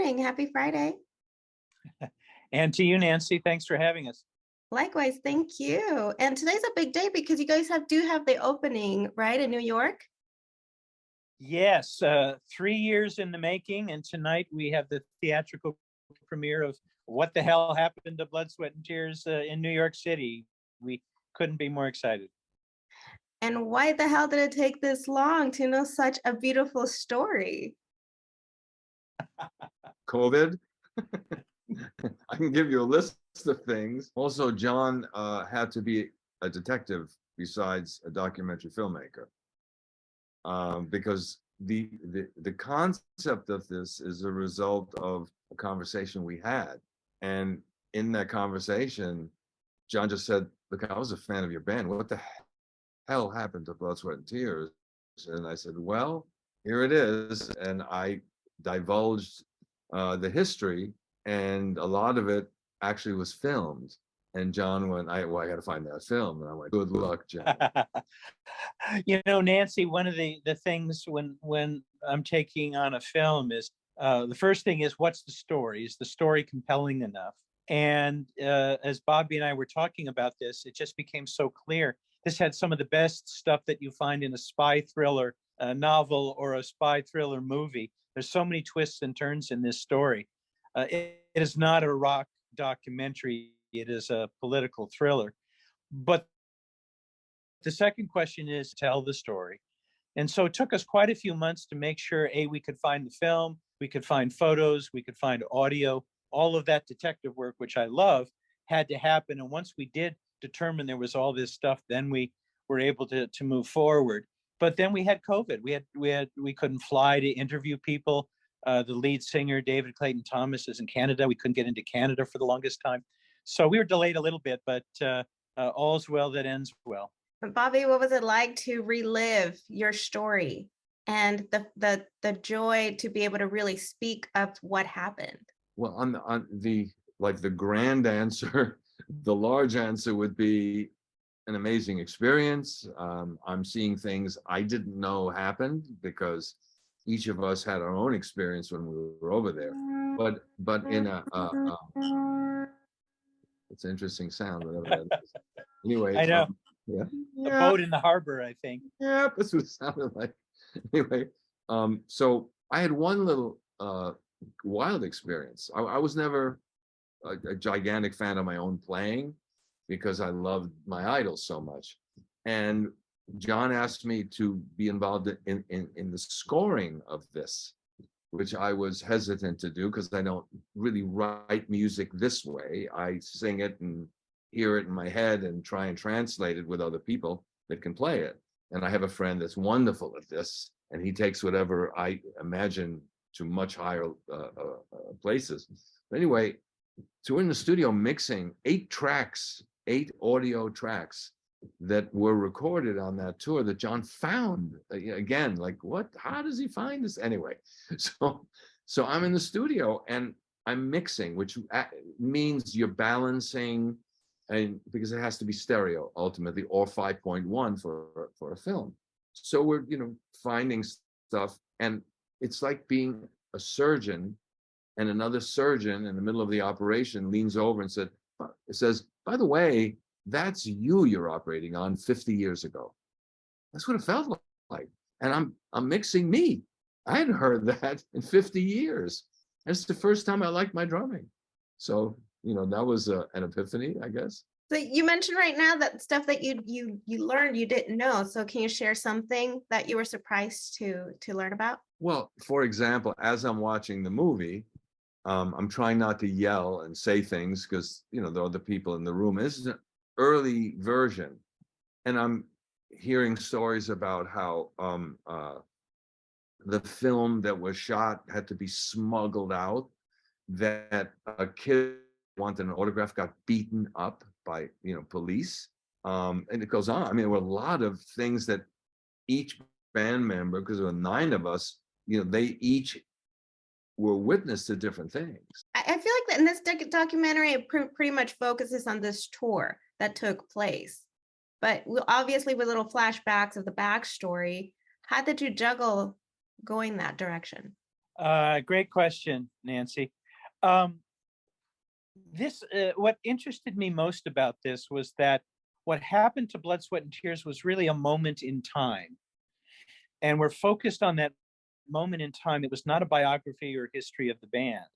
morning. Happy Friday. And to you, Nancy, thanks for having us. Likewise, thank you. And today's a big day because you guys do have the opening, right, in New York? Yes, 3 years in the making, and tonight we have the theatrical premiere of What the Hell Happened to Blood, Sweat, and Tears in New York City. We couldn't be more excited. And why the hell did it take this long to know such a beautiful story? COVID. I can give you a list of things. Also, John had to be a detective besides a documentary filmmaker, because the concept of this is a result of a conversation we had. And in that conversation, John just said, look, I was a fan of your band. What the hell happened to Blood, Sweat, and Tears? And I said, well, here it is. And I divulged the history, and a lot of it actually was filmed. And John went, I got to find that film. And I went, good luck, John. You know, Nancy, one of the things when I'm taking on a film is the first thing is, what's the story? Is the story compelling enough? And as Bobby and I were talking about this, it just became so clear. This had some of the best stuff that you find in a spy thriller novel or a spy thriller movie. There's so many twists and turns in this story. It is not a rock documentary. It is a political thriller. But the second question is, tell the story. And so it took us quite a few months to make sure, we could find the film, we could find photos, we could find audio. All of that detective work, which I love, had to happen. And once we did determine there was all this stuff, then we were able to move forward. But then we had COVID. We couldn't fly to interview people. The lead singer, David Clayton-Thomas, is in Canada. We couldn't get into Canada for the longest time. So we were delayed a little bit, but all's well that ends well. Bobby, what was it like to relive your story and the joy to be able to really speak up what happened? Well, on the grand answer, the large answer would be an amazing experience. I'm seeing things I didn't know happened because each of us had our own experience when we were over there. But in it's an interesting sound, whatever that is. Anyway, I know. Yeah. A boat in the harbor, I think. Yeah, that's what it sounded like. Anyway, so I had one little wild experience. I was never a gigantic fan of my own playing because I loved my idols so much. And John asked me to be involved in the scoring of this, which I was hesitant to do because I don't really write music this way. I sing it and hear it in my head and try and translate it with other people that can play it. And I have a friend that's wonderful at this, and he takes whatever I imagine to much higher places. But anyway, so we're in the studio mixing 8 audio tracks that were recorded on that tour that John found. Again, like, what? How does he find this? Anyway, so I'm in the studio and I'm mixing, which means you're balancing, and because it has to be stereo ultimately, or 5.1 for a film. So we're finding stuff, and it's like being a surgeon, and another surgeon in the middle of the operation leans over and says, by the way, that's you're operating on 50 years ago. That's what it felt like. And I'm mixing me. I hadn't heard that in 50 years. It's the first time I liked my drumming. So, that was an epiphany, I guess. So you mentioned right now that stuff that you learned you didn't know. So can you share something that you were surprised to learn about? Well, for example, as I'm watching the movie, I'm trying not to yell and say things because, there are other people in the room. This is an early version. And I'm hearing stories about how the film that was shot had to be smuggled out, that a kid wanted an autograph, got beaten up by, police. And it goes on. I mean, there were a lot of things that each band member, because there were 9 of us, they each were witness to different things. I feel like that in this documentary, it pretty much focuses on this tour that took place. But obviously with little flashbacks of the backstory, how did you juggle going that direction? Great question, Nancy. Um, what interested me most about this was that what happened to Blood, Sweat, and Tears was really a moment in time. And we're focused on that moment in time. It was not a biography or history of the band.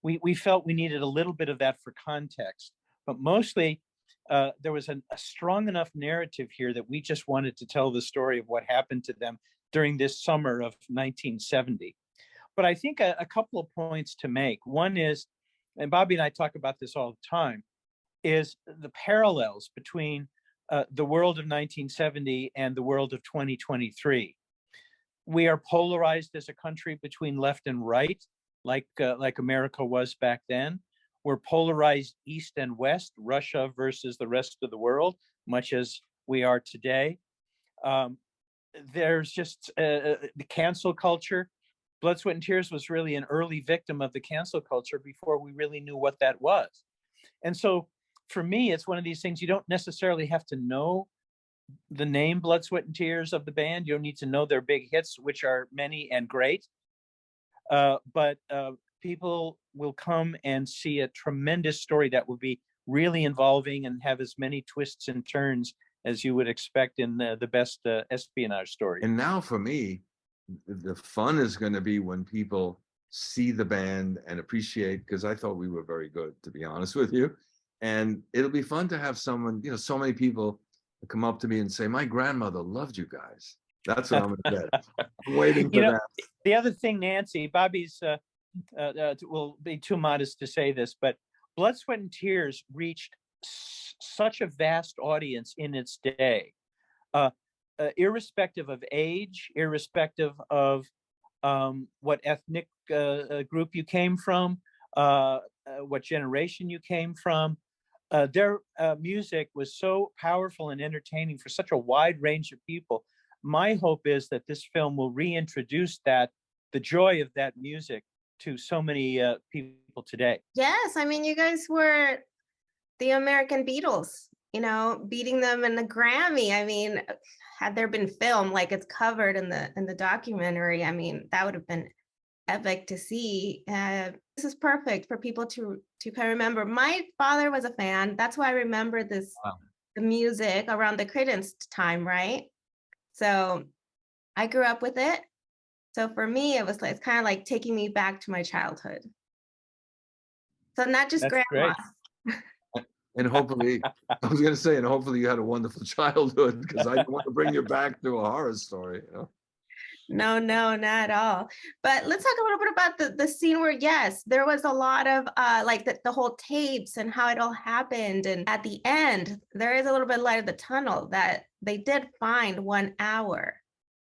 We felt we needed a little bit of that for context, but mostly there was a strong enough narrative here that we just wanted to tell the story of what happened to them during this summer of 1970. But I think a couple of points to make. One is, and Bobby and I talk about this all the time, is the parallels between the world of 1970 and the world of 2023. We are polarized as a country between left and right, like America was back then. We're polarized east and west, Russia versus the rest of the world, much as we are today. There's just the cancel culture. Blood, Sweat, and Tears was really an early victim of the cancel culture before we really knew what that was. And so for me, it's one of these things, you don't necessarily have to know the name Blood, Sweat, and Tears of the band. You don't need to know their big hits, which are many and great. But people will come and see a tremendous story that will be really involving and have as many twists and turns as you would expect in the best espionage story. And now for me, the fun is going to be when people see the band and appreciate, because I thought we were very good, to be honest with you. And it'll be fun to have someone, so many people come up to me and say, my grandmother loved you guys. That's what I'm going to get. I'm waiting for that. The other thing, Nancy, Bobby's will be too modest to say this, but Blood, Sweat, and Tears reached such a vast audience in its day, irrespective of age, irrespective of what ethnic group you came from, what generation you came from. Their music was so powerful and entertaining for such a wide range of people. My hope is that this film will reintroduce the joy of that music to so many people today. Yes, I mean, you guys were the American Beatles, beating them in the Grammy. I mean, had there been film like it's covered in the documentary, I mean, that would have been epic to see. This is perfect for people to kind of remember. My father was a fan. That's why I remember this, Wow. The music around the Creedence time, right? So I grew up with it. So for me, it's kind of like taking me back to my childhood. So not just That's grandma. great. And hopefully, I was going to say, and hopefully you had a wonderful childhood, because I don't want to bring you back to a horror story. No, not at all. But let's talk a little bit about the scene where, yes, there was a lot of like the whole tapes and how it all happened. And at the end, there is a little bit of light of the tunnel that they did find 1 hour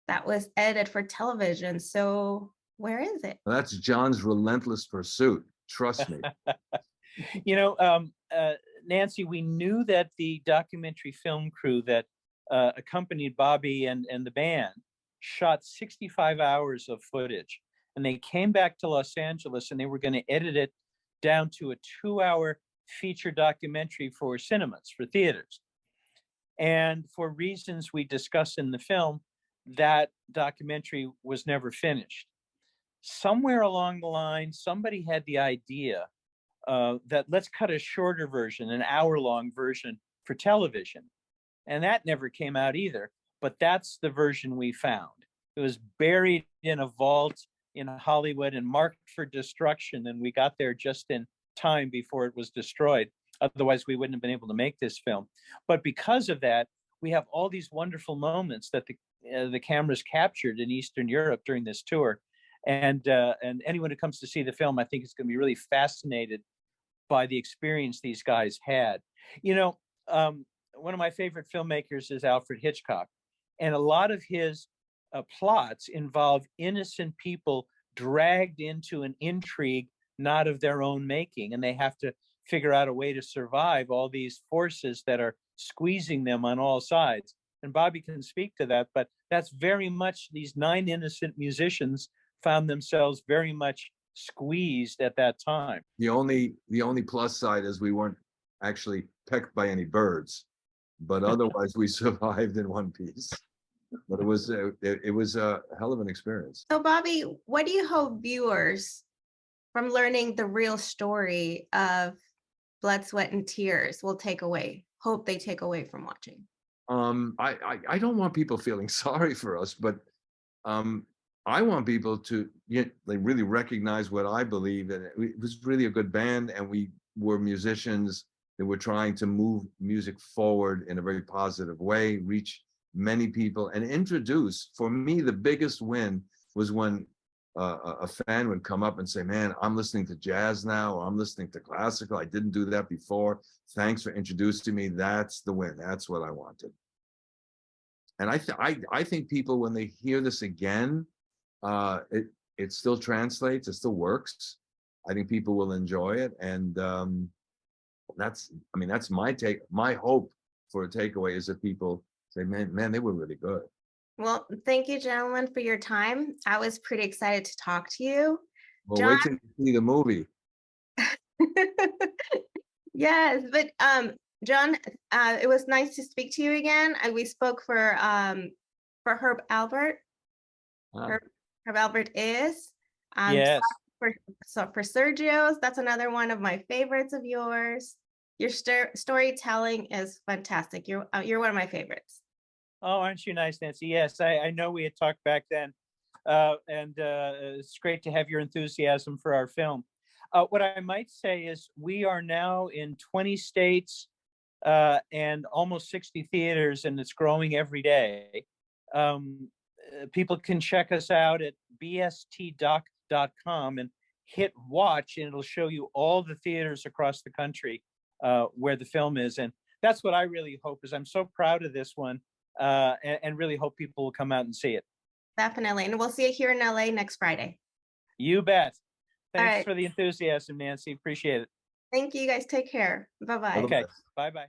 that was edited for television. So where is it? Well, that's John's relentless pursuit. Trust me. Nancy, we knew that the documentary film crew that accompanied Bobby and the band shot 65 hours of footage, and they came back to Los Angeles and they were going to edit it down to a 2-hour feature documentary for cinemas, for theaters. And for reasons we discuss in the film, that documentary was never finished. Somewhere along the line, somebody had the idea that let's cut a shorter version, an hour-long version for television. And that never came out either. But that's the version we found. It was buried in a vault in Hollywood and marked for destruction. And we got there just in time before it was destroyed. Otherwise, we wouldn't have been able to make this film. But because of that, we have all these wonderful moments that the cameras captured in Eastern Europe during this tour. And anyone who comes to see the film, I think is going to be really fascinated by the experience these guys had. One of my favorite filmmakers is Alfred Hitchcock. And a lot of his plots involve innocent people dragged into an intrigue not of their own making. And they have to figure out a way to survive all these forces that are squeezing them on all sides. And Bobby can speak to that, but that's very much, these 9 innocent musicians found themselves very much squeezed at that time. The only plus side is we weren't actually pecked by any birds, but otherwise we survived in one piece. But it was a hell of an experience. So Bobby, what do you hope viewers from learning the real story of Blood, Sweat, and Tears will hope they take away from watching? I don't want people feeling sorry for us, but I want people to like really recognize what I believe, and it was really a good band, and we were musicians that were trying to move music forward in a very positive way, reach many people, and introduce. For me, the biggest win was when a fan would come up and say, "Man, I'm listening to jazz now, or I'm listening to classical. I didn't do that before. Thanks for introducing me." That's the win. That's what I wanted. And I think people, when they hear this again, it still translates, it still works. I think people will enjoy it, and that's my take. My hope for a takeaway is that people say, man, they were really good. Well, thank you, gentlemen, for your time. I was pretty excited to talk to you. Well, John, wait till you see the movie. yes, but John, it was nice to speak to you again. We spoke for Herb Albert. Ah, Herb Albert is. Yes. For Sergio's, that's another one of my favorites of yours. Your storytelling is fantastic. You're one of my favorites. Oh, aren't you nice, Nancy? Yes, I know we had talked back then, and it's great to have your enthusiasm for our film. What I might say is we are now in 20 states and almost 60 theaters, and it's growing every day. People can check us out at bstdoc.com and hit watch, and it'll show you all the theaters across the country where the film is. And that's what I really hope is. I'm so proud of this one, and really hope people will come out and see it. Definitely. And we'll see you here in LA next Friday. You bet. Thanks right. for the enthusiasm, Nancy. Appreciate it. Thank you, guys. Take care. Bye-bye. Okay. Bye-bye.